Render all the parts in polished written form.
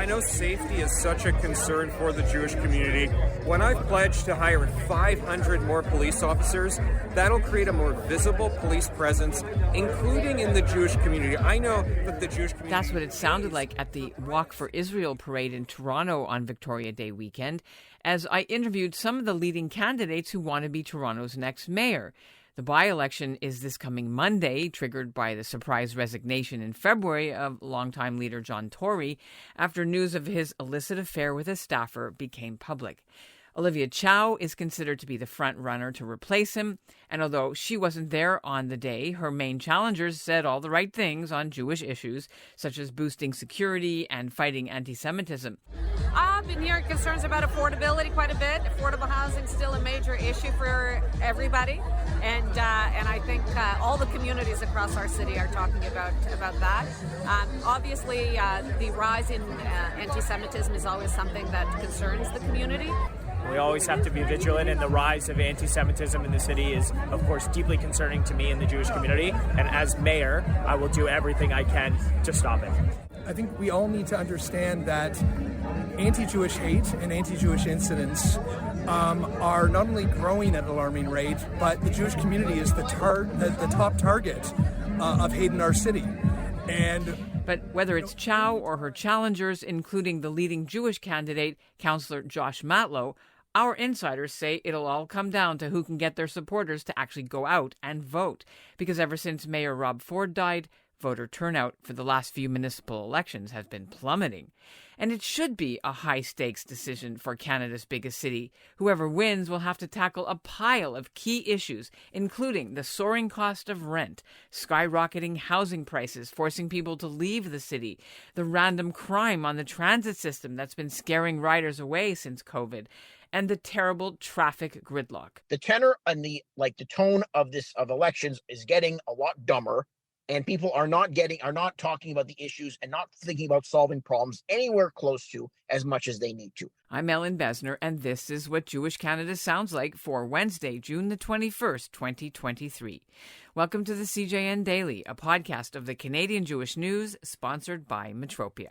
know safety is such a concern for the Jewish community. When I've pledged to hire 500 more police officers, that'll create a more visible police presence, including in the Jewish community. I know that the Jewish community... That's what it sounded like at the Walk for Israel parade in Toronto on Victoria Day weekend, as I interviewed some of the leading candidates who want to be Toronto's next mayor. The by-election is this coming Monday, triggered by the surprise resignation in February of longtime leader John Tory after news of his illicit affair with a staffer became public. Olivia Chow is considered to be the front runner to replace him, and although she wasn't there on the day, her main challengers said all the right things on Jewish issues, such as boosting security and fighting anti-Semitism. I've been hearing concerns about affordability quite a bit. Affordable housing is still a major issue for everybody, and I think all the communities across our city are talking about that. Obviously, the rise in anti-Semitism is always something that concerns the community. We always have to be vigilant, and the rise of anti-Semitism in the city is, of course, deeply concerning to me and the Jewish community. And as mayor, I will do everything I can to stop it. I think we all need to understand that anti-Jewish hate and anti-Jewish incidents are not only growing at an alarming rate, but the Jewish community is the top target of hate in our city. But whether it's Chow or her challengers, including the leading Jewish candidate, councillor Josh Matlow, our insiders say it'll all come down to who can get their supporters to actually go out and vote. Because ever since Mayor Rob Ford died, voter turnout for the last few municipal elections has been plummeting. And it should be a high-stakes decision for Canada's biggest city. Whoever wins will have to tackle a pile of key issues, including the soaring cost of rent, skyrocketing housing prices forcing people to leave the city, the random crime on the transit system that's been scaring riders away since COVID, and the terrible traffic gridlock. The tenor and the tone of elections is getting a lot dumber. And people are not talking about the issues and not thinking about solving problems anywhere close to as much as they need to. I'm Ellen Besner, and this is what Jewish Canada sounds like for Wednesday, June the 21st, 2023. Welcome to the CJN Daily, a podcast of the Canadian Jewish News, sponsored by Metropia.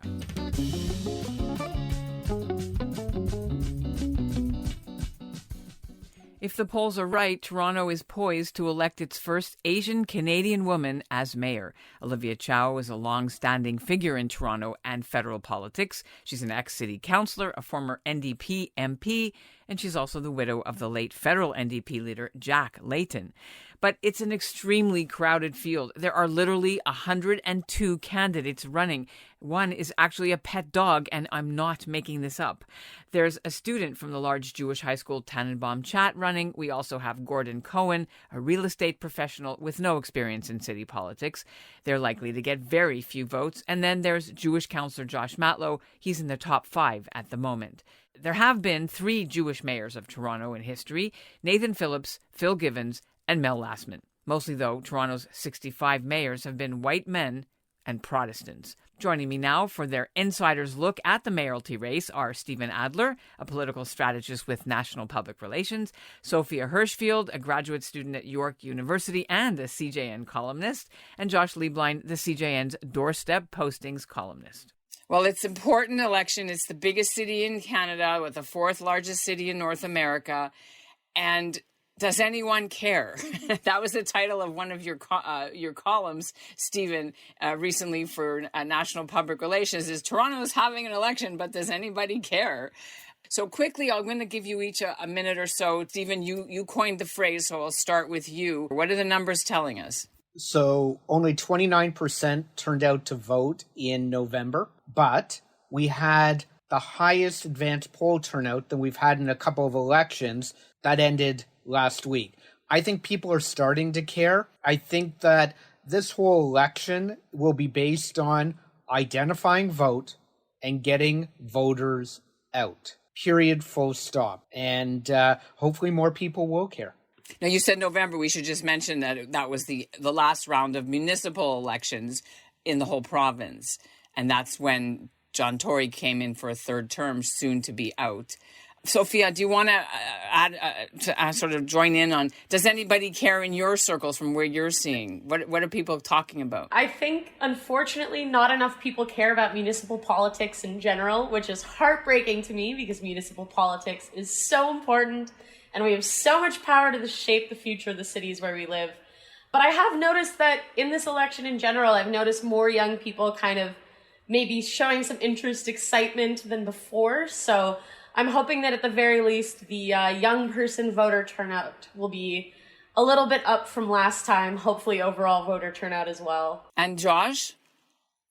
If the polls are right, Toronto is poised to elect its first Asian Canadian woman as mayor. Olivia Chow is a long-standing figure in Toronto and federal politics. She's an ex-city councillor, a former NDP MP, and she's also the widow of the late federal NDP leader Jack Layton. But it's an extremely crowded field. There are literally 102 candidates running. One is actually a pet dog, and I'm not making this up. There's a student from the large Jewish high school Tannenbaum Chat running. We also have Gordon Cohen, a real estate professional with no experience in city politics. They're likely to get very few votes. And then there's Jewish councillor Josh Matlow. He's in the top 5 at the moment. There have been 3 Jewish mayors of Toronto in history: Nathan Phillips, Phil Givens, and Mel Lastman. Mostly, though, Toronto's 65 mayors have been white men and Protestants. Joining me now for their insider's look at the mayoralty race are Stephen Adler, a political strategist with National Public Relations, Sophia Hirschfield, a graduate student at York University and a CJN columnist, and Josh Lieblein, the CJN's Doorstep Postings columnist. Well, it's an important election. It's the biggest city in Canada, with the 4th largest city in North America. And does anyone care? That was the title of one of your columns, Stephen, recently for National Public Relations, is Toronto's having an election, but does anybody care? So quickly, I'm going to give you each a minute or so. Stephen, you coined the phrase, so I'll start with you. What are the numbers telling us? So only 29% turned out to vote in November, but we had the highest advanced poll turnout that we've had in a couple of elections that ended last week. I think people are starting to care. I think that this whole election will be based on identifying vote and getting voters out. Period, full stop. And hopefully more people will care. Now, you said November. We should just mention that that was the last round of municipal elections in the whole province. And that's when John Tory came in for a 3rd term, soon to be out. Sophia, do you want to sort of join in on, does anybody care in your circles from where you're seeing? What are people talking about? I think, unfortunately, not enough people care about municipal politics in general, which is heartbreaking to me because municipal politics is so important and we have so much power to shape the future of the cities where we live. But I have noticed that in this election in general, I've noticed more young people kind of maybe showing some interest, excitement than before. So I'm hoping that at the very least, the young person voter turnout will be a little bit up from last time. Hopefully overall voter turnout as well. And Josh,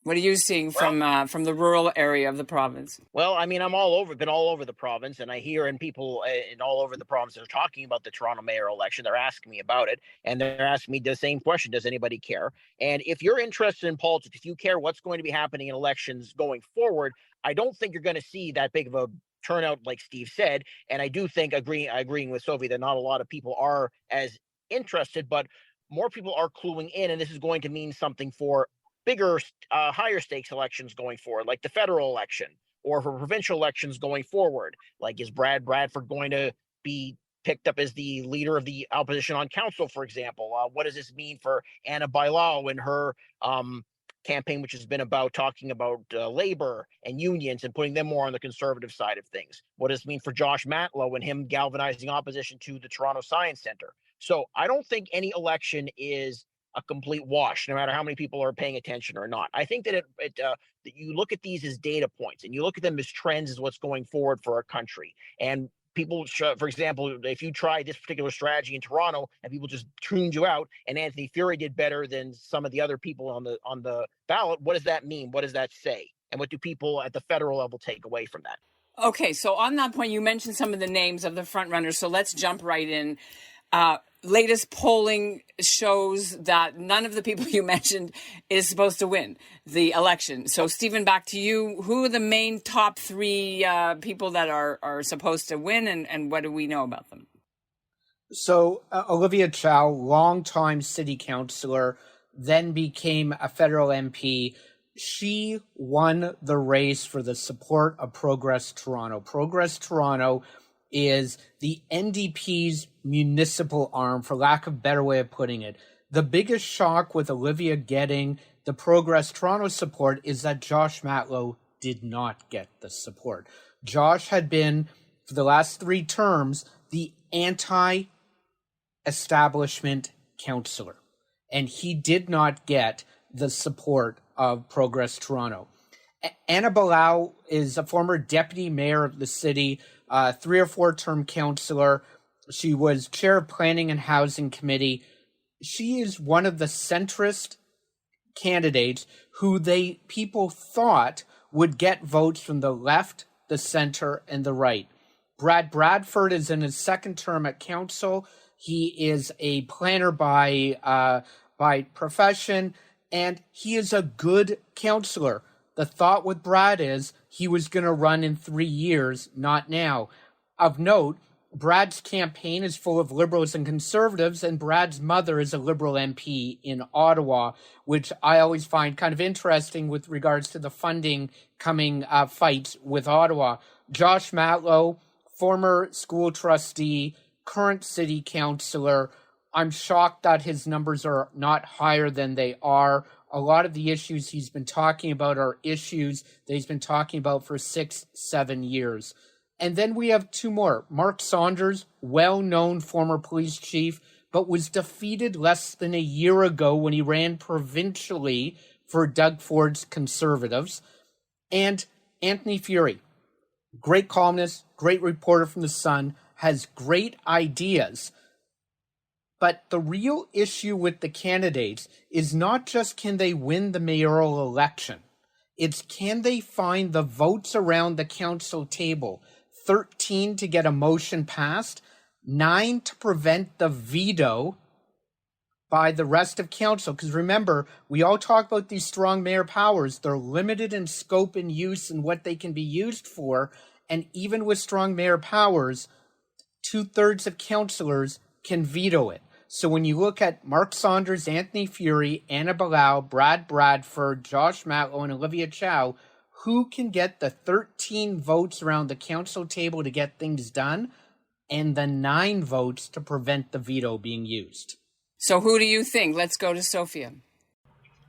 what are you seeing from the rural area of the province? Well, I mean, been all over the province, and I hear and people all over the province are talking about the Toronto mayor election. They're asking me about it, and they're asking me the same question: does anybody care? And if you're interested in politics, if you care what's going to be happening in elections going forward, I don't think you're going to see that big of a turnout, like Steve said. And I do think, agreeing with Sophie, that not a lot of people are as interested, but more people are cluing in, and this is going to mean something for bigger, higher stakes elections going forward, like the federal election, or for provincial elections going forward. Like, is Brad Bradford going to be picked up as the leader of the opposition on council, for example? What does this mean for Anna Bailaõ and her campaign, which has been about talking about labor and unions and putting them more on the conservative side of things? What does it mean for Josh Matlow and him galvanizing opposition to the Toronto Science Centre? So I don't think any election is a complete wash, no matter how many people are paying attention or not. I think that that you look at these as data points, and you look at them as trends, as what's going forward for our country. And people, for example, if you try this particular strategy in Toronto and people just tuned you out, and Anthony Furey did better than some of the other people on the ballot, what does that mean? What does that say? And what do people at the federal level take away from that? Okay, so on that point, you mentioned some of the names of the frontrunners, so let's jump right in. Latest polling shows that none of the people you mentioned is supposed to win the election. So, Stephen, back to you. Who are the main top three people that are supposed to win, and what do we know about them? So, Olivia Chow, longtime city councillor, then became a federal MP. She won the race for the support of Progress Toronto. Progress Toronto is the NDP's municipal arm, for lack of a better way of putting it. The biggest shock with Olivia getting the Progress Toronto support is that Josh Matlow did not get the support. Josh had been, for the last 3 terms, the anti-establishment councillor, and he did not get the support of Progress Toronto. Anna Bailaõ is a former deputy mayor of the city, 3 or 4 term councillor. She was chair of Planning and Housing Committee. She is one of the centrist candidates who people thought would get votes from the left, the center, and the right. Brad Bradford is in his 2nd term at council. He is a planner by profession, and he is a good councillor. The thought with Brad is he was going to run in 3 years, not now. Of note, Brad's campaign is full of liberals and conservatives, and Brad's mother is a liberal MP in Ottawa, which I always find kind of interesting with regards to the funding coming fights with Ottawa. Josh Matlow, former school trustee, current city councillor. I'm shocked that his numbers are not higher than they are. A lot of the issues he's been talking about are issues that he's been talking about for 6-7 years. And then we have 2 more. Mark Saunders, well-known former police chief, but was defeated less than a year ago when he ran provincially for Doug Ford's Conservatives. And Anthony Furey, great columnist, great reporter from The Sun, has great ideas. But the real issue with the candidates is not just can they win the mayoral election. It's can they find the votes around the council table. 13 to get a motion passed, 9 to prevent the veto by the rest of council. Because remember, we all talk about these strong mayor powers. They're limited in scope and use and what they can be used for. And even with strong mayor powers, 2/3 of councillors can veto it. So when you look at Mark Saunders, Anthony Furey, Anna Bailaõ, Brad Bradford, Josh Matlow, and Olivia Chow, who can get the 13 votes around the council table to get things done? and the 9 votes to prevent the veto being used. So who do you think? Let's go to Sophia.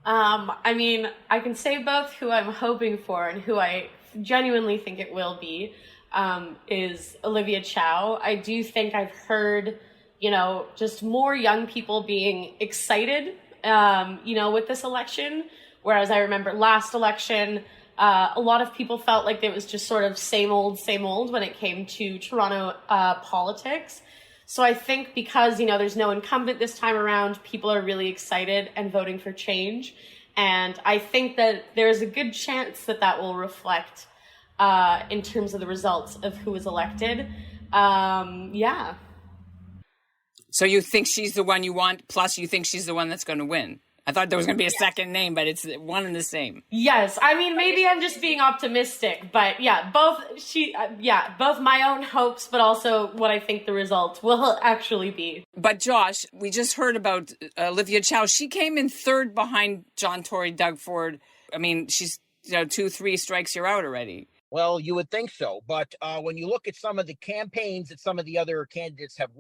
I mean, I can say both who I'm hoping for and who I genuinely think it will be is Olivia Chow. I do think I've heard, just more young people being excited, with this election. Whereas I remember last election, a lot of people felt like it was just sort of same old when it came to Toronto politics. So I think because, there's no incumbent this time around, people are really excited and voting for change. And I think that there's a good chance that will reflect in terms of the results of who was elected. Yeah. So you think she's the one you want, plus you think she's the one that's going to win? I thought there was going to be a second name, but it's one and the same. Yes. I mean, maybe I'm just being optimistic, but yeah, both my own hopes, but also what I think the results will actually be. But Josh, we just heard about Olivia Chow. She came in third behind John Tory, Doug Ford. I mean, she's 2-3 strikes, you're out already. Well, you would think so, but when you look at some of the campaigns that some of the other candidates have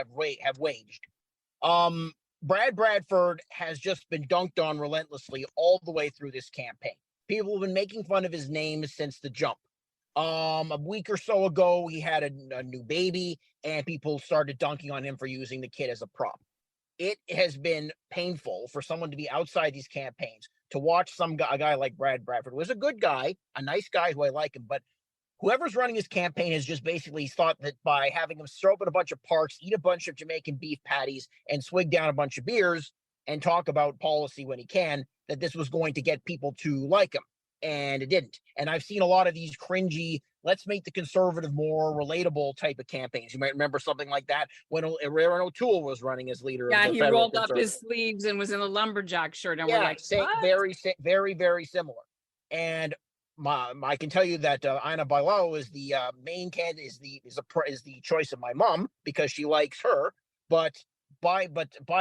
waged, Brad Bradford has just been dunked on relentlessly all the way through this campaign. People have been making fun of his name since the jump. A week or so ago, he had a new baby, and people started dunking on him for using the kid as a prop. It has been painful for someone to be outside these campaigns to watch a guy like Brad Bradford, who is a good guy, a nice guy who I like him, but whoever's running his campaign has just basically thought that by having him throw up at a bunch of parks, eat a bunch of Jamaican beef patties, and swig down a bunch of beers and talk about policy when he can, that this was going to get people to like him. And it didn't. And I've seen a lot of these cringy, let's make the conservative more relatable type of campaigns. You might remember something like that when Aaron O'Toole was running as leader. Yeah, of the he rolled up his sleeves and was in a lumberjack shirt. And we're like, very, very, very similar. And I can tell you that Anna Bailaõ is the main candidate, is the choice of my mom because she likes her. But by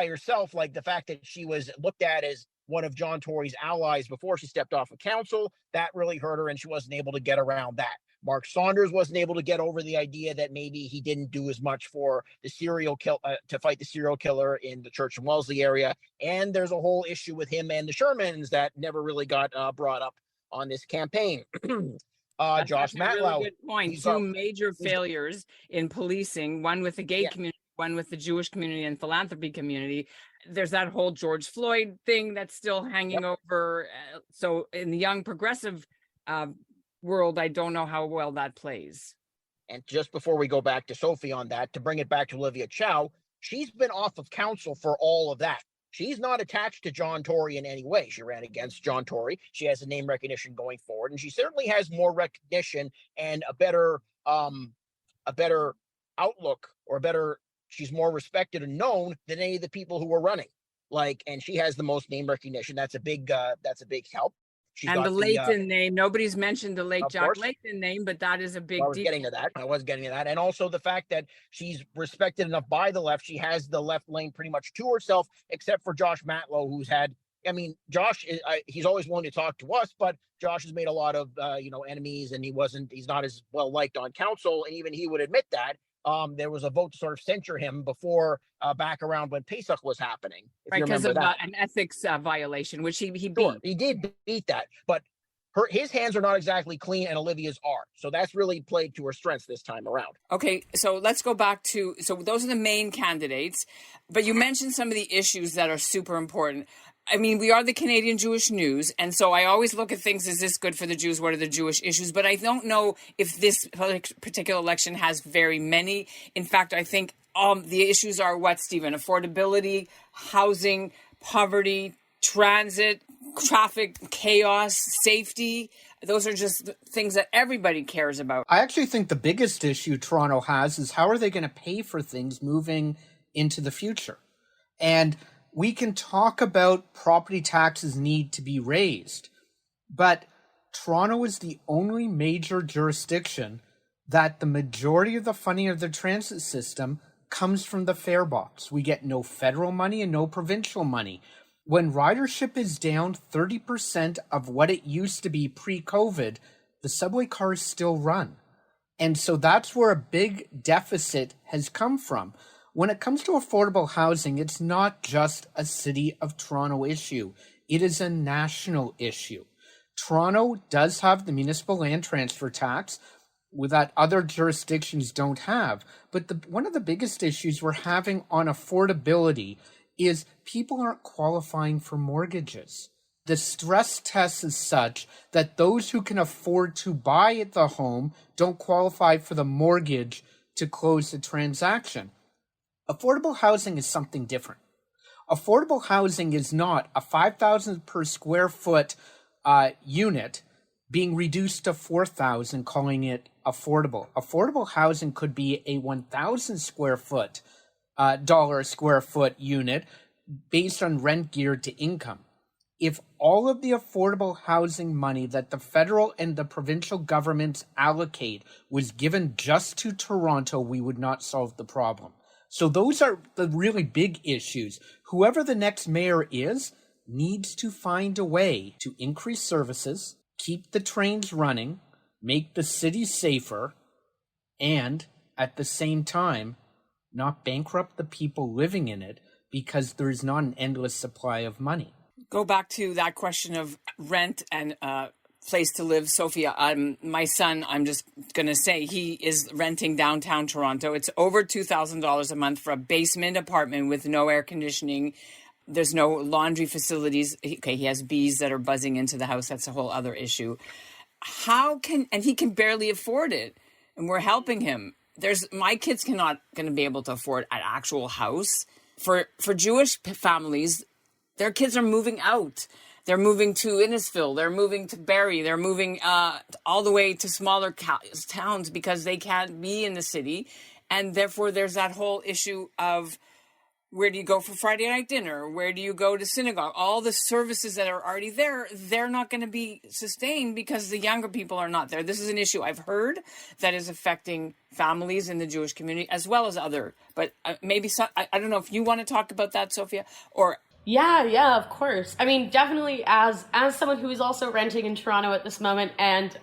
herself, like the fact that she was looked at as one of John Tory's allies before she stepped off of council, that really hurt her, and she wasn't able to get around that. Mark Saunders wasn't able to get over the idea that maybe he didn't do as much for the to fight the serial killer in the Church and Wellesley area. And there's a whole issue with him and the Shermans that never really got brought up on this campaign. Josh Matlow. Really good point. Two major failures in policing, one with the gay community, one with the Jewish community and philanthropy community. There's that whole George Floyd thing that's still hanging over. So in the young progressive world, I don't know how well that plays. And just before we go back to Sophie on that, to bring it back to Olivia Chow, she's been off of council for all of that. She's not attached to John Tory in any way. She ran against John Tory. She has a name recognition going forward, and she certainly has more recognition and a better outlook, or she's more respected and known than any of the people who are running. And she has the most name recognition. That's a big help. And the Layton name, nobody's mentioned the late Jack Layton name, but that is a big deal. I was getting to that. And also the fact that she's respected enough by the left. She has the left lane pretty much to herself, except for Josh Matlow, who's had, Josh, he's always willing to talk to us, but Josh has made a lot of, enemies, and he's not as well liked on council. And even he would admit that. There was a vote to sort of censure him before back around when Pesach was happening. Right, because of an ethics violation, which he beat. He did beat that, but his hands are not exactly clean, and Olivia's are. So that's really played to her strengths this time around. Okay, so let's go back to, those are the main candidates, but you mentioned some of the issues that are super important. We are the Canadian Jewish News, and so I always look at things, is this good for the Jews? What are the Jewish issues? But I don't know if this particular election has very many. In fact, I think the issues are what, Stephen? Affordability, housing, poverty, transit, traffic, chaos, safety. Those are just things that everybody cares about. I actually think the biggest issue Toronto has is how are they going to pay for things moving into the future? And we can talk about property taxes need to be raised, but Toronto is the only major jurisdiction that the majority of the funding of the transit system comes from the fare box. We get no federal money and no provincial money. When ridership is down 30% of what it used to be pre-COVID, the subway cars still run. And so that's where a big deficit has come from. When it comes to affordable housing, it's not just a City of Toronto issue. It is a national issue. Toronto does have the municipal land transfer tax that other jurisdictions don't have. But one of the biggest issues we're having on affordability is people aren't qualifying for mortgages. The stress test is such that those who can afford to buy the home don't qualify for the mortgage to close the transaction. Affordable housing is something different. Affordable housing is not a 5,000 per square foot unit being reduced to 4,000, calling it affordable. Affordable housing could be a 1,000 square foot dollar square foot unit based on rent geared to income. If all of the affordable housing money that the federal and the provincial governments allocate was given just to Toronto, we would not solve the problem. So those are the really big issues. Whoever the next mayor is needs to find a way to increase services, keep the trains running, make the city safer, and at the same time, not bankrupt the people living in it because there's not an endless supply of money. Go back to that question of rent and place to live, Sophia. My son, I'm just going to say, he is renting downtown Toronto. It's over $2,000 a month for a basement apartment with no air conditioning. There's no laundry facilities. He has bees that are buzzing into the house. That's a whole other issue. And he can barely afford it. And we're helping him. My kids cannot going to be able to afford an actual house. For Jewish families, their kids are moving out. They're moving to Innisfil. They're moving to Barrie. They're moving all the way to smaller towns because they can't be in the city. And therefore, there's that whole issue of where do you go for Friday night dinner? Where do you go to synagogue? All the services that are already there, they're not going to be sustained because the younger people are not there. This is an issue I've heard that is affecting families in the Jewish community as well as other. But I don't know if you want to talk about that, Sophia, or... Yeah, of course. I mean, definitely as someone who is also renting in Toronto at this moment and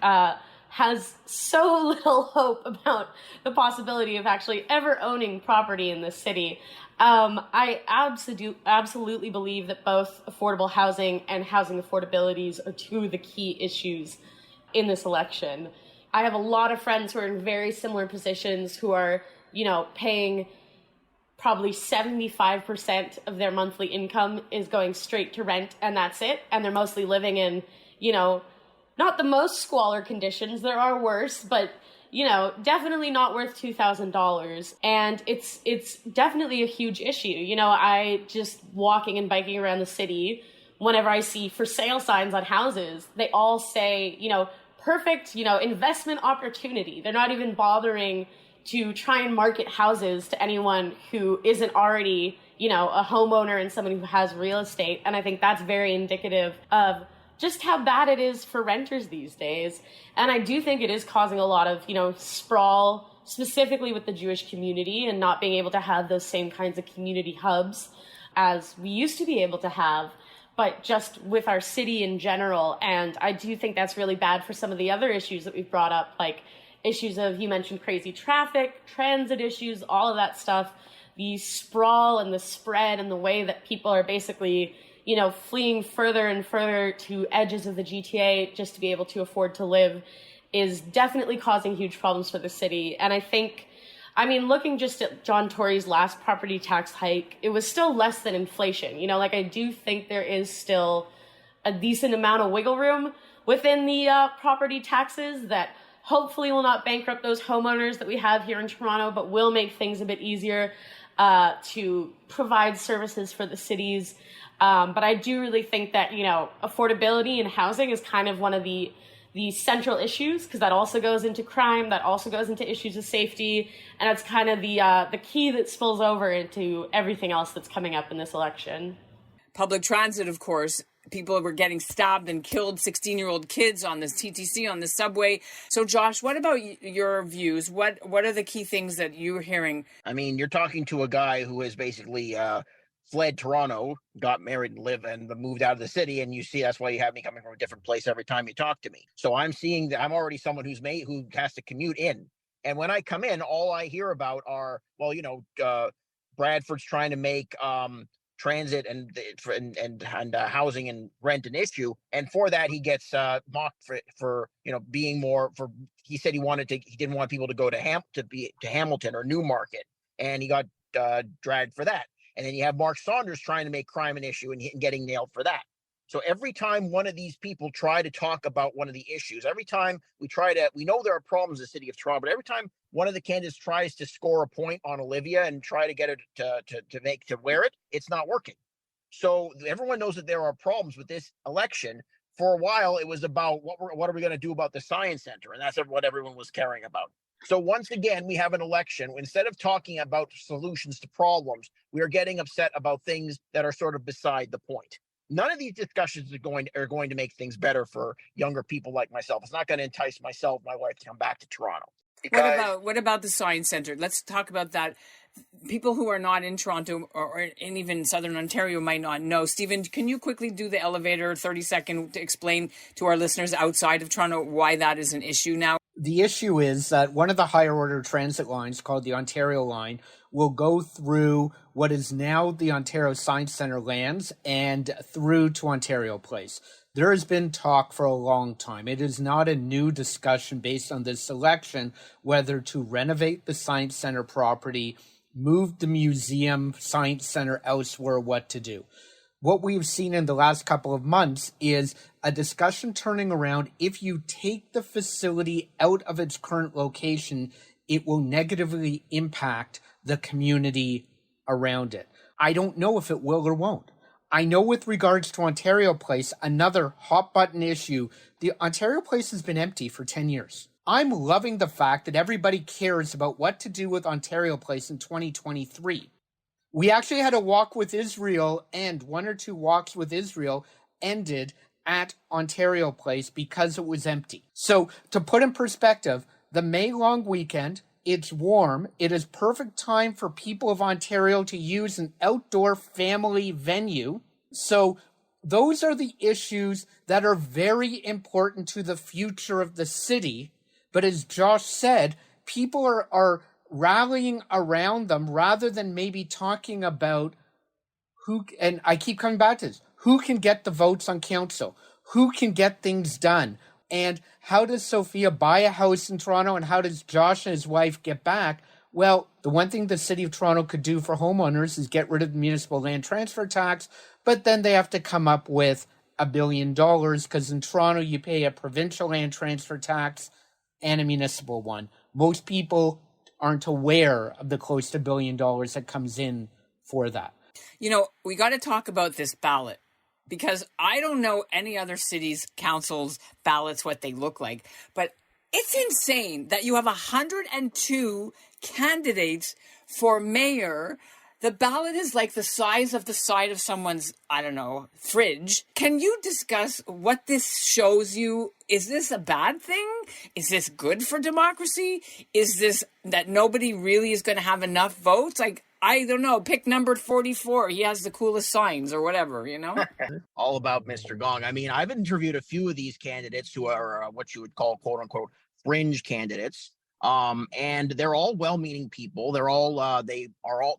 has so little hope about the possibility of actually ever owning property in this city, I absolutely believe that both affordable housing and housing affordabilities are two of the key issues in this election. I have a lot of friends who are in very similar positions who are, paying probably 75% of their monthly income is going straight to rent, and that's it. And they're mostly living in, not the most squalor conditions. There are worse, but, definitely not worth $2,000. And it's definitely a huge issue. I just walking and biking around the city, whenever I see for sale signs on houses, they all say, perfect, investment opportunity. They're not even bothering to try and market houses to anyone who isn't already, a homeowner and someone who has real estate. And I think that's very indicative of just how bad it is for renters these days. And I do think it is causing a lot of, sprawl, specifically with the Jewish community and not being able to have those same kinds of community hubs as we used to be able to have, but just with our city in general. And I do think that's really bad for some of the other issues that we've brought up, like issues of, you mentioned crazy traffic, transit issues, all of that stuff, the sprawl and the spread and the way that people are basically, fleeing further and further to edges of the GTA just to be able to afford to live is definitely causing huge problems for the city. And I think, looking just at John Tory's last property tax hike, it was still less than inflation. I do think there is still a decent amount of wiggle room within the property taxes that hopefully will not bankrupt those homeowners that we have here in Toronto, but will make things a bit easier to provide services for the cities. But I do really think that, affordability and housing is kind of one of the central issues, because that also goes into crime, that also goes into issues of safety, and it's kind of the key that spills over into everything else that's coming up in this election. Public transit, of course. People were getting stabbed and killed, 16-year-old kids on the TTC, on the subway. So, Josh, what about your views? What are the key things that you're hearing? You're talking to a guy who has basically fled Toronto, got married and moved out of the city, and you see that's why you have me coming from a different place every time you talk to me. So I'm seeing that I'm already someone who has to commute in And when I come in, all I hear about are, well, Bradford's trying to make transit and housing and rent an issue, and for that he gets mocked for being more for. He said he didn't want people to go to Hamilton or Newmarket, and he got dragged for that. And then you have Mark Saunders trying to make crime an issue and getting nailed for that. So every time one of these people try to talk about one of the issues, every time we know there are problems in the city of Toronto, but every time one of the candidates tries to score a point on Olivia and try to get her to wear it, it's not working. So everyone knows that there are problems with this election. For a while, it was about what are we going to do about the Science Center, and that's what everyone was caring about. So once again, we have an election. Instead of talking about solutions to problems, we are getting upset about things that are sort of beside the point. None of these discussions are going to make things better for younger people like myself. It's not going to entice myself, my wife, to come back to Toronto. What about the Science Centre? Let's talk about that. People who are not in Toronto or in even Southern Ontario might not know. Stephen, can you quickly do the elevator 30-second to explain to our listeners outside of Toronto why that is an issue now? The issue is that one of the higher order transit lines, called the Ontario line, will go through what is now the Ontario Science Centre lands and through to Ontario Place. There has been talk for a long time. It is not a new discussion based on this election whether to renovate the Science Centre property, move the museum Science Centre elsewhere, what to do. What we've seen in the last couple of months is a discussion turning around. If you take the facility out of its current location, it will negatively impact the community around it. I don't know if it will or won't. I know with regards to Ontario Place, another hot button issue, the Ontario Place has been empty for 10 years. I'm loving the fact that everybody cares about what to do with Ontario Place in 2023. We actually had a walk with Israel, and one or two walks with Israel ended at Ontario Place because it was empty. So to put in perspective, the May long weekend, it's warm. It is perfect time for people of Ontario to use an outdoor family venue. So those are the issues that are very important to the future of the city. But as Josh said, people are rallying around them rather than maybe talking about who, and I keep coming back to this, who can get the votes on council, who can get things done. And how does Sophia buy a house in Toronto, and how does Josh and his wife get back? Well, the one thing the city of Toronto could do for homeowners is get rid of the municipal land transfer tax, but then they have to come up with $1 billion because in Toronto you pay a provincial land transfer tax and a municipal one. Most people aren't aware of the close to $1 billion that comes in for that. You know, we got to talk about this ballot, because I don't know any other city's council's ballots, what they look like. But it's insane that you have 102 candidates for mayor. The ballot is like the size of the side of someone's, I don't know, fridge. Can you discuss what this shows you? Is this a bad thing? Is this good for democracy? Is this that nobody really is going to have enough votes? Like, I don't know, pick number 44. He has the coolest signs or whatever, you know? All about Mr. Gong. I mean, I've interviewed a few of these candidates who are what you would call, quote unquote, fringe candidates. And they're all well-meaning people. They're all,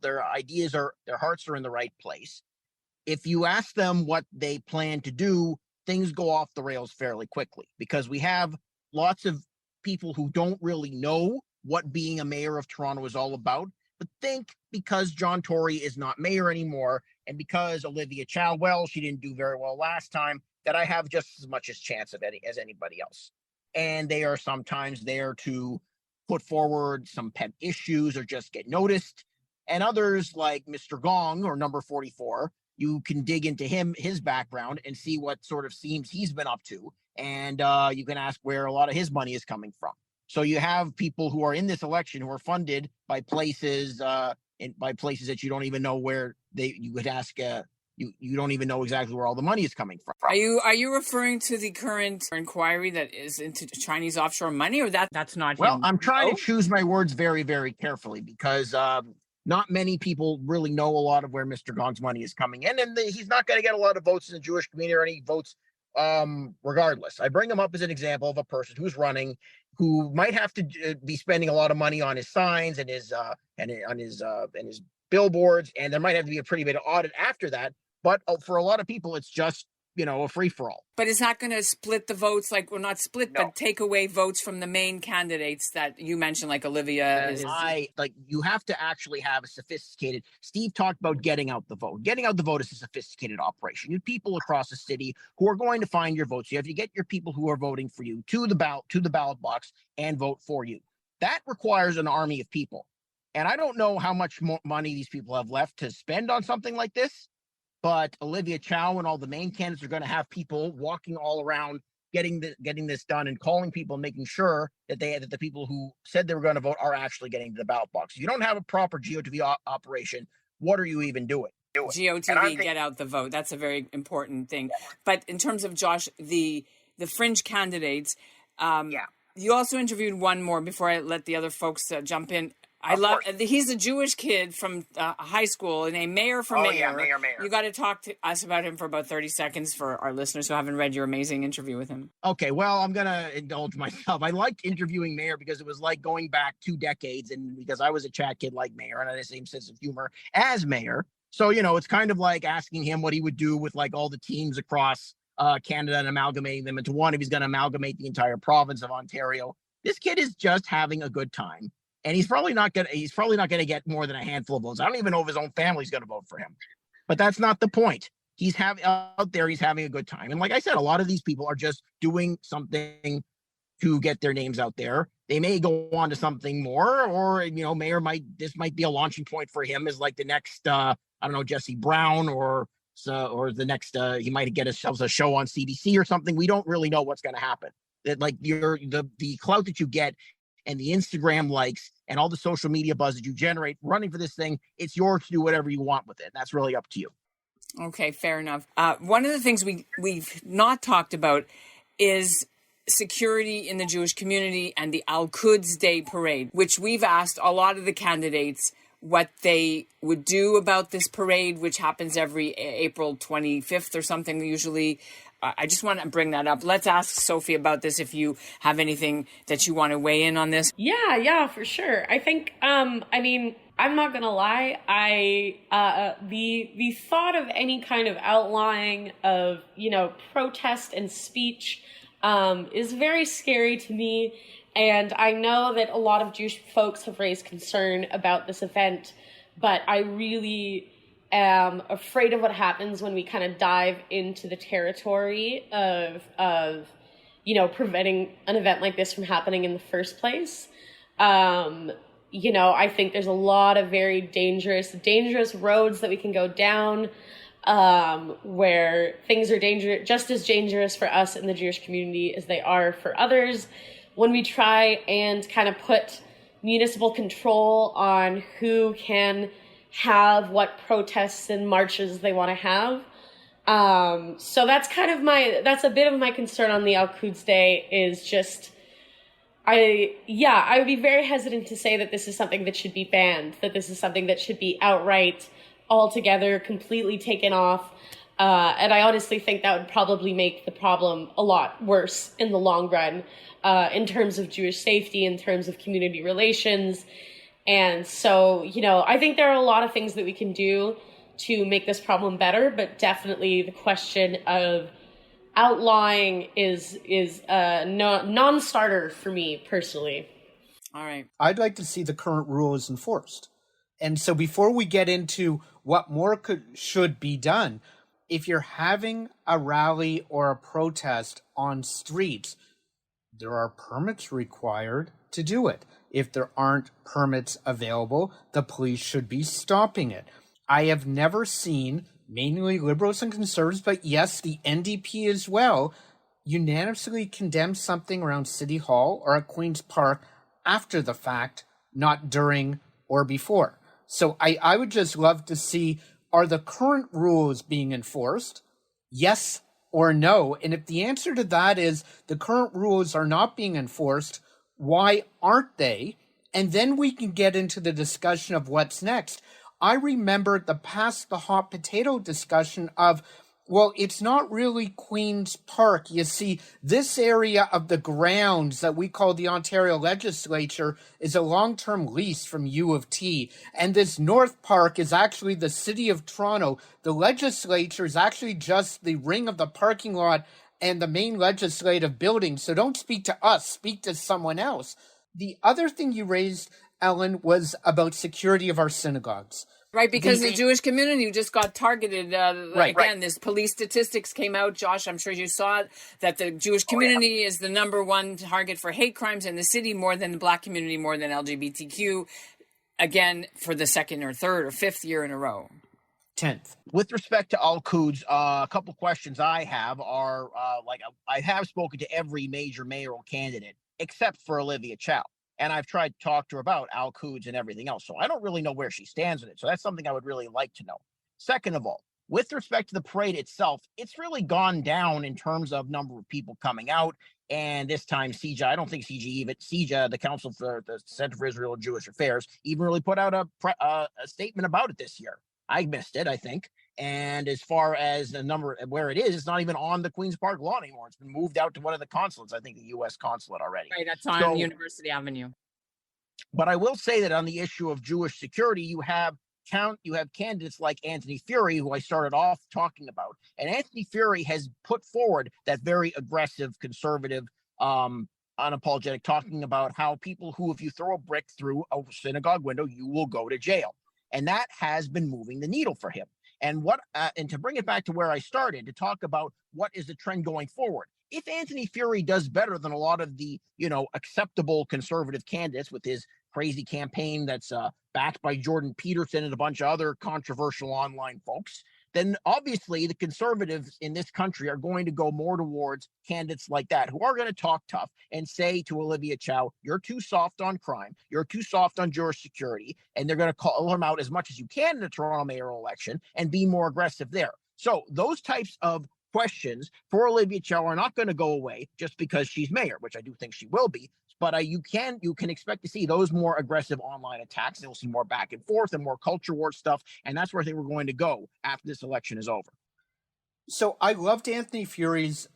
their ideas are, their hearts are in the right place. If you ask them what they plan to do, things go off the rails fairly quickly, because we have lots of people who don't really know what being a mayor of Toronto is all about, but think because John Tory is not mayor anymore, and because Olivia Chow, well, she didn't do very well last time, that I have just as much as chance of as anybody else. And they are sometimes there to put forward some pet issues or just get noticed. And others like Mr. Gong or number 44, you can dig into his background and see what sort of schemes he's been up to. And you can ask where a lot of his money is coming from. So you have people who are in this election who are funded by places that you don't even know where you would ask. You don't even know exactly where all the money is coming from. Are you referring to the current inquiry that is into Chinese offshore money, or that's not? Well, him? I'm trying to choose my words very, very carefully, because not many people really know a lot of where Mr. Gong's money is coming in, and he's not going to get a lot of votes in the Jewish community or any votes regardless. I bring him up as an example of a person who's running, who might have to be spending a lot of money on his signs and his billboards, and there might have to be a pretty bit of audit after that. But for a lot of people, it's just, a free-for-all. But is that going to split the votes? Like, well, not split, No. but take away votes from the main candidates that you mentioned, like Olivia is. You have to actually have a sophisticated. Steve talked about getting out the vote. Getting out the vote is a sophisticated operation. You have people across the city who are going to find your votes. You have to get your people who are voting for you to the ballot box and vote for you. That requires an army of people. And I don't know how much more money these people have left to spend on something like this. But Olivia Chow and all the main candidates are going to have people walking all around getting this done and calling people and making sure that the people who said they were going to vote are actually getting to the ballot box. If you don't have a proper GOTV operation, what are you even doing? GOTV, get out the vote. That's a very important thing. But in terms of, Josh, the fringe candidates, you also interviewed one more before I let the other folks jump in. He's a Jewish kid from high school named Mayor for Mayor. Yeah, Mayor. You got to talk to us about him for about 30 seconds for our listeners who haven't read your amazing interview with him. Okay, well, I'm going to indulge myself. I liked interviewing Mayor because it was like going back 2 decades, and because I was a chat kid like Mayor and I had the same sense of humor as Mayor. So, it's kind of like asking him what he would do with like all the teams across Canada and amalgamating them into one if he's going to amalgamate the entire province of Ontario. This kid is just having a good time. And he's probably not going to get more than a handful of votes. I don't even know if his own family's going to vote for him. But that's not the point. He's having a good time. And like I said, a lot of these people are just doing something to get their names out there. They may go on to something more, or Mayor this might be a launching point for him as like the next Jesse Brown or the next he might get himself a show on CBC or something. We don't really know what's going to happen. That like the clout that you get and the Instagram likes and all the social media buzz that you generate running for this thing, it's yours to do whatever you want with it. That's really up to you. Okay, fair enough. One of the things we've not talked about is security in the Jewish community and the Al-Quds Day parade, which we've asked a lot of the candidates what they would do about this parade, which happens every April 25th or something usually. I just want to bring that up. Let's ask Sophie about this if you have anything that you want to weigh in on this. Yeah, for sure. I think, I'm not going to lie. The thought of any kind of outlying of, protest and speech is very scary to me. And I know that a lot of Jewish folks have raised concern about this event, but I really am afraid of what happens when we kind of dive into the territory of preventing an event like this from happening in the first place. I think there's a lot of very dangerous roads that we can go down, where things are just as dangerous for us in the Jewish community as they are for others. When we try and kind of put municipal control on who can have what protests and marches they want to have. So that's a bit of my concern on the Al-Quds Day is just, I would be very hesitant to say that this is something that should be banned, that this is something that should be outright, altogether, completely taken off. And I honestly think that would probably make the problem a lot worse in the long run, in terms of Jewish safety, in terms of community relations. And so, I think there are a lot of things that we can do to make this problem better, but definitely the question of outlawing is a non-starter for me personally. All right. I'd like to see the current rules enforced. And so before we get into what more should be done, if you're having a rally or a protest on streets, there are permits required to do it. If there aren't permits available, the police should be stopping it. I have never seen, mainly liberals and conservatives, but yes, the NDP as well, unanimously condemn something around City Hall or at Queen's Park after the fact, not during or before. So I would just love to see, are the current rules being enforced? Yes or no? And if the answer to that is the current rules are not being enforced, why aren't they? And then we can get into the discussion of what's next. I remember the hot potato discussion of Well, it's not really Queen's Park. You see, this area of the grounds that we call the Ontario Legislature is a long-term lease from U of T. And this North Park is actually the City of Toronto. The legislature is actually just the ring of the parking lot and the main legislative building. So don't speak to us, speak to someone else. The other thing you raised, Ellen, was about security of our synagogues. Right, because the Jewish community just got targeted. This police statistics came out, Josh, I'm sure you saw it, that the Jewish community is the number one target for hate crimes in the city, more than the Black community, more than LGBTQ, again, for the second or third or fifth year in a row. 10th. With respect to Al-Quds, a couple questions I have are, I have spoken to every major mayoral candidate except for Olivia Chow. And I've tried to talk to her about Al-Quds and everything else. So I don't really know where she stands in it. So that's something I would really like to know. Second of all, with respect to the parade itself, it's really gone down in terms of number of people coming out. And this time, I don't think CJN, the Council for the Center for Israel and Jewish Affairs, even really put out a statement about it this year. I missed it, I think. And as far as the number where it is, it's not even on the Queen's Park lawn anymore. It's been moved out to one of the consulates, I think the U.S. consulate already. Right, that's on University Avenue. But I will say that on the issue of Jewish security, you have candidates like Anthony Furey, who I started off talking about. And Anthony Furey has put forward that very aggressive, conservative, unapologetic, talking about how people who, if you throw a brick through a synagogue window, you will go to jail. And that has been moving the needle for him. And and to bring it back to where I started, to talk about what is the trend going forward. If Anthony Furey does better than a lot of the, acceptable conservative candidates with his crazy campaign that's backed by Jordan Peterson and a bunch of other controversial online folks, then obviously the conservatives in this country are going to go more towards candidates like that, who are going to talk tough and say to Olivia Chow, you're too soft on crime, you're too soft on Jewish security, and they're going to call him out as much as you can in the Toronto mayoral election and be more aggressive there. So those types of questions for Olivia Chow are not going to go away just because she's mayor, which I do think she will be. But you can expect to see those more aggressive online attacks. You'll see more back and forth and more culture war stuff. And that's where I think we're going to go after this election is over. So I loved Anthony Furey's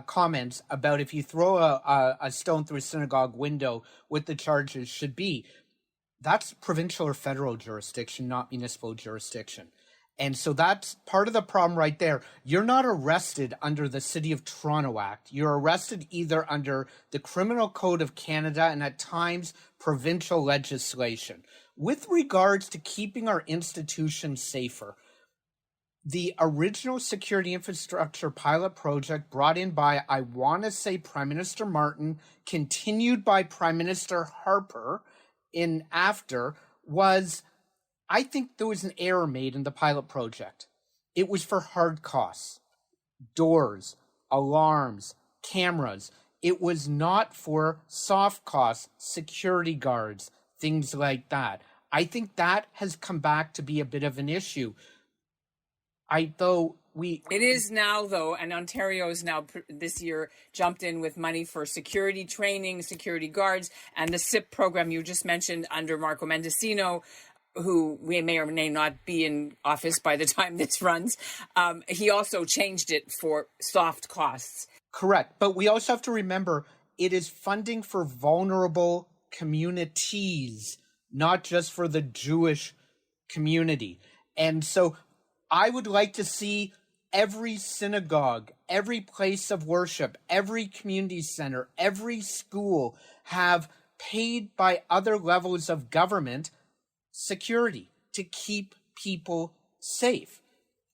comments about if you throw a stone through a synagogue window, what the charges should be. That's provincial or federal jurisdiction, not municipal jurisdiction. And so that's part of the problem right there. You're not arrested under the City of Toronto Act. You're arrested either under the Criminal Code of Canada and at times provincial legislation. With regards to keeping our institutions safer, the original security infrastructure pilot project brought in by, I want to say, Prime Minister Martin, continued by Prime Minister Harper in after, was, I think there was an error made in the pilot project. It was for hard costs, doors, alarms, cameras. It was not for soft costs, security guards, things like that. I think that has come back to be a bit of an issue. It is now, though, and Ontario is now this year jumped in with money for security training, security guards, and the SIP program you just mentioned under Marco Mendocino, who may or may not be in office by the time this runs. He also changed it for soft costs. Correct. But we also have to remember it is funding for vulnerable communities, not just for the Jewish community. And so I would like to see every synagogue, every place of worship, every community center, every school have paid by other levels of government security to keep people safe.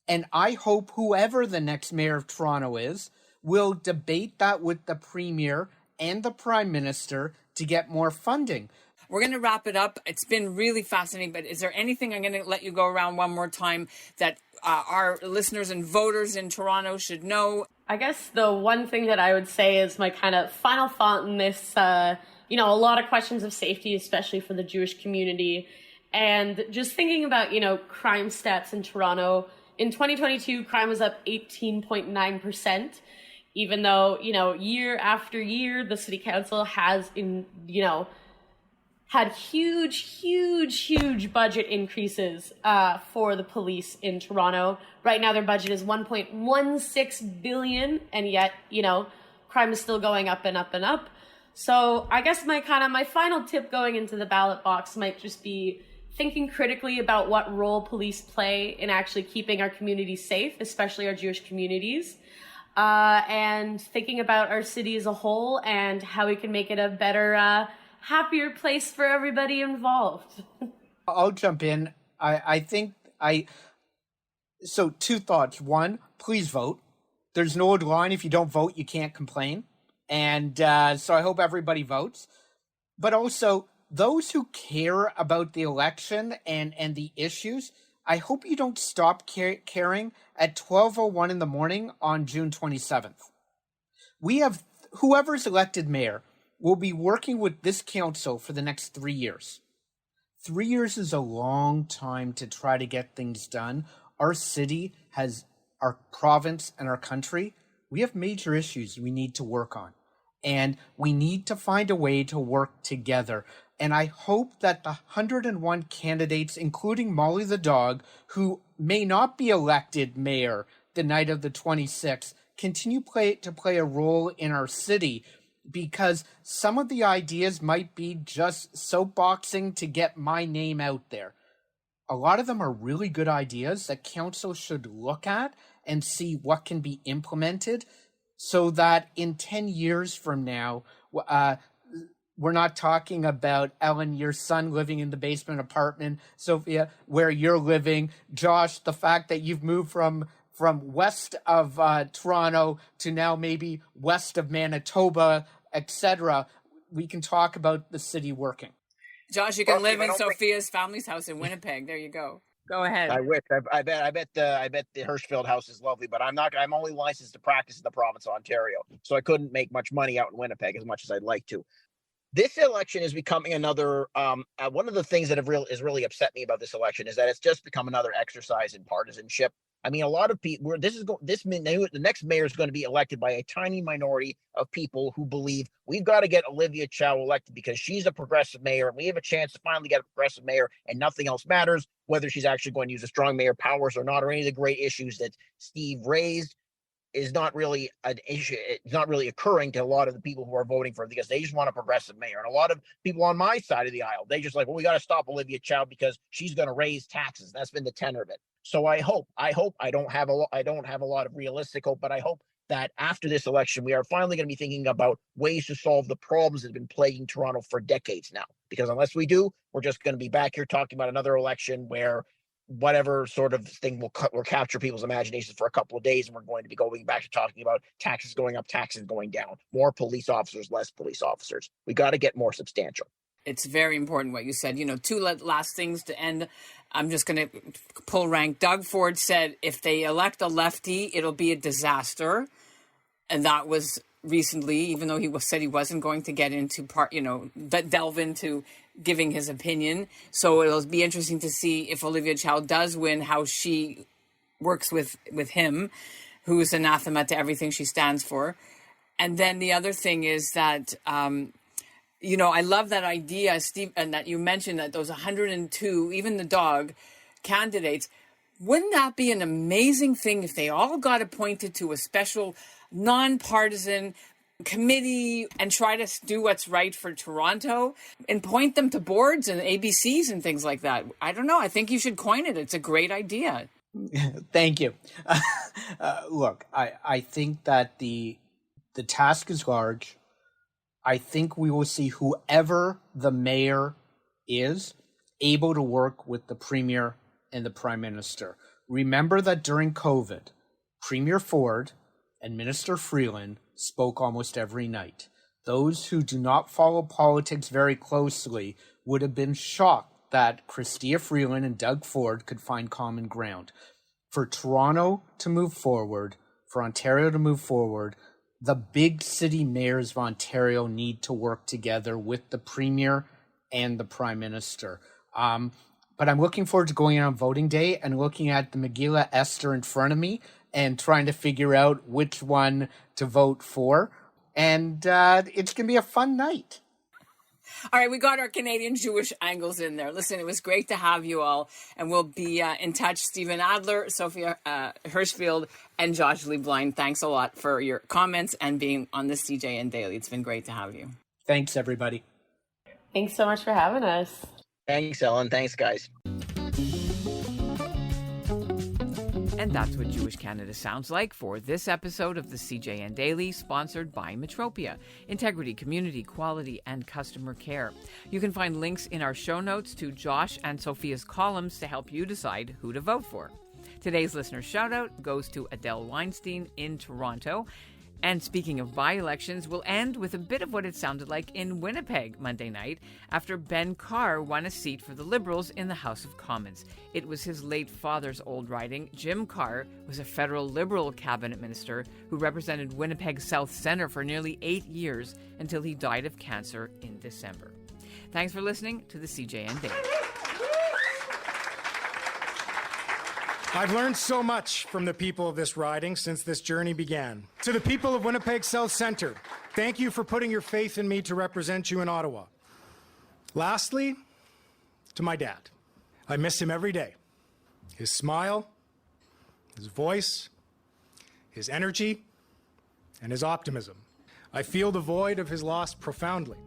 And I hope whoever the next mayor of Toronto is will debate that with the premier and the prime minister to get more funding. We're going to wrap it up. It's been really fascinating, but is there anything, I'm going to let you go around one more time, that our listeners and voters in Toronto should know? I guess the one thing that I would say is my kind of final thought in this, a lot of questions of safety, especially for the Jewish community. And just thinking about, crime stats in Toronto, in 2022, crime was up 18.9%, even though, year after year, the city council has had huge budget increases for the police in Toronto. Right now, their budget is $1.16 billion, and yet, crime is still going up and up and up. So I guess my final tip going into the ballot box might just be thinking critically about what role police play in actually keeping our communities safe, especially our Jewish communities, and thinking about our city as a whole and how we can make it a better, happier place for everybody involved. I'll jump in. So two thoughts. One, please vote. There's no old line. If you don't vote, you can't complain. And so I hope everybody votes. But also, those who care about the election and the issues, I hope you don't stop caring at 12:01 in the morning on June 27th. We have whoever's elected mayor will be working with this council for the next 3 years. 3 years is a long time to try to get things done. Our city has, our province and our country, we have major issues we need to work on. And we need to find a way to work together. And I hope that the 101 candidates, including Molly the dog, who may not be elected mayor the night of the 26th, continue to play a role in our city, because some of the ideas might be just soapboxing to get my name out there. A lot of them are really good ideas that council should look at and see what can be implemented, so that in 10 years from now, we're not talking about Ellen, your son, living in the basement apartment, Sophia, where you're living, Josh, the fact that you've moved from west of Toronto to now maybe west of Manitoba, etc. We can talk about the city working. Josh, you can live in Sophia's family's house in Winnipeg. There you go. Go ahead. I wish. I bet the Hirschfeld house is lovely, but I'm only licensed to practice in the province of Ontario, so I couldn't make much money out in Winnipeg as much as I'd like to. This election is becoming another. One of the things that has really upset me about this election is that it's just become another exercise in partisanship. I mean, a lot of people. The next mayor is going to be elected by a tiny minority of people who believe we've got to get Olivia Chow elected because she's a progressive mayor, and we have a chance to finally get a progressive mayor, and nothing else matters, whether she's actually going to use a strong mayor powers or not, or any of the great issues that Steve raised is not really an issue. It's not really occurring to a lot of the people who are voting for it, because they just want a progressive mayor. And a lot of people on my side of the aisle, they just like, well, we got to stop Olivia Chow because she's going to raise taxes. That's been the tenor of it. So I hope I don't have a lot of realistic hope, but I hope that after this election, we are finally going to be thinking about ways to solve the problems that have been plaguing Toronto for decades now. Because unless we do, we're just going to be back here talking about another election where whatever sort of thing will capture people's imaginations for a couple of days, and we're going to be going back to talking about taxes going up, taxes going down, more police officers, less police officers. We got to get more substantial. It's very important what you said. Two last things to end. I'm just going to pull rank. Doug Ford said if they elect a lefty, it'll be a disaster. And that was recently, even though he said he wasn't going to get into delve into giving his opinion. So it'll be interesting to see if Olivia Chow does win, how she works with him, who's anathema to everything she stands for. And then the other thing is that, I love that idea, Steve, and that you mentioned that those 102, even the dog candidates, wouldn't that be an amazing thing if they all got appointed to a special nonpartisan committee and try to do what's right for Toronto and point them to boards and ABCs and things like that? I don't know. I think you should coin it. It's a great idea. Thank you. Look, I think that the task is large. I think we will see whoever the mayor is able to work with the premier and the prime minister. Remember that during COVID, Premier Ford and Minister Freeland spoke almost every night. Those who do not follow politics very closely would have been shocked that Chrystia Freeland and Doug Ford could find common ground. For Toronto to move forward, for Ontario to move forward, the big city mayors of Ontario need to work together with the premier and the prime minister. But I'm looking forward to going on voting day and looking at the Megillah Esther in front of me and trying to figure out which one to vote for. And it's going to be a fun night. All right, we got our Canadian Jewish angles in there. Listen, it was great to have you all, and we'll be in touch. Stephen Adler, Sophia Hirschfield, and Josh Lieblein, thanks a lot for your comments and being on the CJN Daily. It's been great to have you. Thanks, everybody. Thanks so much for having us. Thanks, Ellen. Thanks, guys. And that's what Jewish Canada sounds like for this episode of the CJN Daily, sponsored by Metropia. Integrity, community, quality, and customer care. You can find links in our show notes to Josh and Sophia's columns to help you decide who to vote for. Today's listener shout-out goes to Adele Weinstein in Toronto. And speaking of by-elections, we'll end with a bit of what it sounded like in Winnipeg Monday night after Ben Carr won a seat for the Liberals in the House of Commons. It was his late father's old riding. Jim Carr was a federal Liberal cabinet minister who represented Winnipeg South Centre for nearly 8 years until he died of cancer in December. Thanks for listening to the CJN Daily. I've learned so much from the people of this riding since this journey began. To the people of Winnipeg South Centre, thank you for putting your faith in me to represent you in Ottawa. Lastly, to my dad. I miss him every day. His smile, his voice, his energy, and his optimism. I feel the void of his loss profoundly.